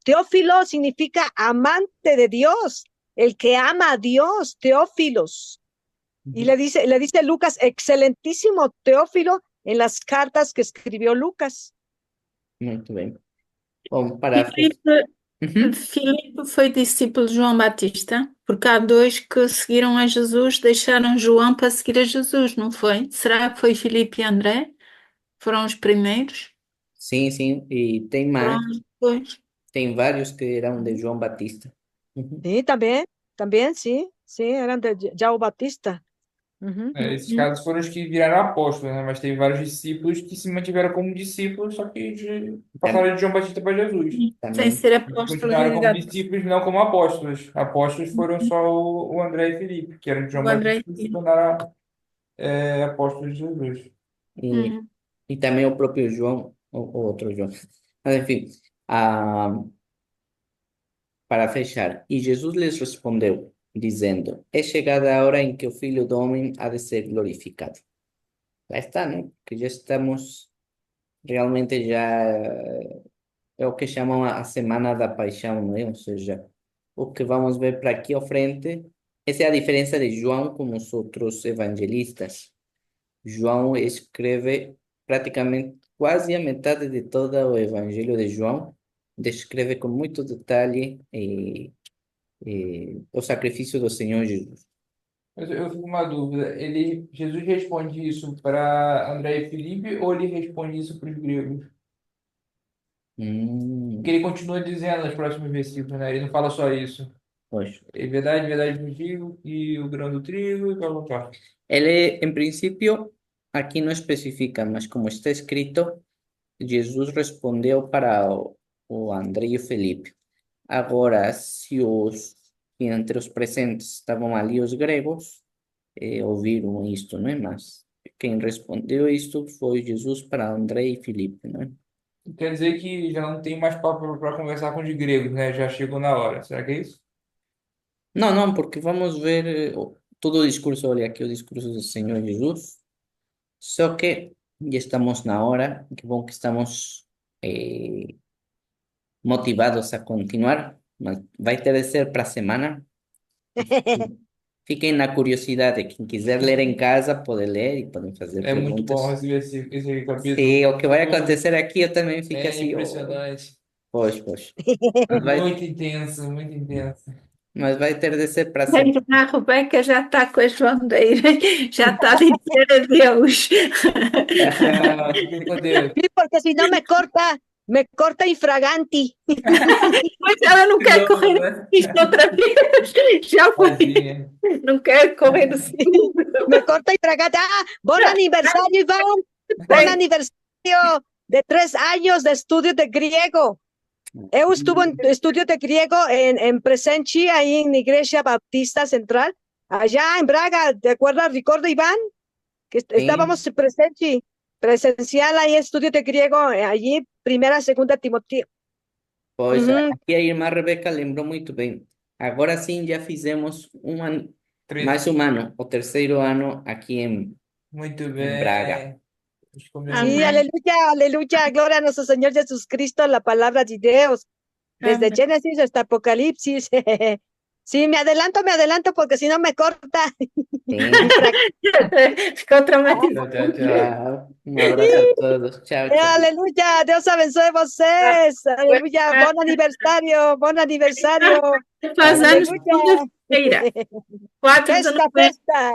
Teófilo significa amante de Dios, el que ama a Dios, Teófilos. Y uhum. le dice Lucas, excelentísimo Teófilo, en las cartas que escribió Lucas. Muito bem. Bom, Filipe, Uhum. Filipe foi discípulo de João Batista, porque há dois que seguiram a Jesus, deixaram João para seguir a Jesus, não foi? Será que foi Filipe e André? Foram os primeiros? Sim, sim, e tem Foram mais, os dois? tem vários que eram de João Batista. Uhum. Sí, también, sí, eran de João Batista. Uhum. Esses casos foram os que viraram apóstolos, né? Mas teve vários discípulos que se mantiveram como discípulos, só que passaram de João Batista para Jesus. Sem Também, ser Eles apóstolos, continuaram como exato. discípulos, não como apóstolos. Apóstolos foram só o André e Felipe, que eram de João O André. Batista e se tornaram apóstolos de Jesus. e, Uhum. e também o próprio João, o outro João. Mas enfim, ah, para fechar, e Jesus lhes respondeu, dizendo: É chegada a hora em que o Filho do Homem há de ser glorificado. Lá está, né? Que já estamos realmente já é o que chamam a Semana da Paixão, não é? Ou seja, o que vamos ver para aqui à frente, essa é a diferença de João com os outros evangelistas. João escreve praticamente quase a metade de todo o Evangelho de João, descreve com muito detalhe o sacrifício do Senhor Jesus. Mas eu fico com uma dúvida. Jesus responde isso para André e Felipe ou ele responde isso para os gregos? Porque Hum, ele continua dizendo nos próximos versículos, né? Ele não fala só isso. pois. É verdade, verdade vos digo, e o grão do trigo e blá blá blá. Ele, em princípio, aqui não especifica, mas como está escrito, Jesus respondeu para o André e o Felipe. Agora, se entre os presentes estavam ali os gregos, ouviram isto, não é? Mas quem respondeu isto foi Jesus para André e Filipe, não é? Quer dizer que já não tem mais papo para conversar com os gregos, né? Já chegou na hora. Será que é isso? Não, não, porque vamos ver todo o discurso, olha aqui o discurso do Senhor Jesus, só que já estamos na hora, que bom que estamos motivados a continuar, mas vai ter de ser para a semana. Fiquem na curiosidade, quem quiser ler em casa pode ler e podem fazer É muito bom perguntas. esse capítulo. Sim, o que vai acontecer aqui eu também fico É assim, oh, impressionante. pois, pois. Mas vai, Muito intenso, muito intenso. mas vai ter de ser para sempre. A Rebeca já está com as bandeiras, já está a dizer adeus. Tchau, fiquem com Deus. Sí, porque si no me corta infraganti. Mas ela não De quer novo, correr né? isto outra vez. Já foi. Tadinha. Não quer correr assim. Me corta infraganti. Buen aniversario, Iván. Buen aniversario de 3 años de estudio de griego. Eu estuve en estudio de griego en Presenci, ahí en la Iglesia Baptista Central, allá en Braga. ¿Te acuerdas, Ricardo, Iván? Que Sim, estábamos en Presenci, presencial ahí, estudio de griego, allí, primera, segunda Timoteo. pois Ujú. aqui a irmã Rebeca lembrou muito bem. Agora sim já fizemos mais um ano, o terceiro ano aqui Muito em Braga. bem. Vamos comer. Sí, Amém. aleluya, aleluya, gloria a nuestro Señor Jesucristo, la palabra de Dios, desde Amém. Génesis hasta Apocalipsis. Sí, me adelanto porque si no me corta. Sim, Ficou traumatizado. Tchau, tchau, tchau. tchau. Um abraço a todos. Tchau, tchau. Aleluya, Dios abençoe vocês. Aleluya, buen aniversario, buen aniversario. Faz anos Aleluya. segunda-feira, 4 de Festa, novembro. festa.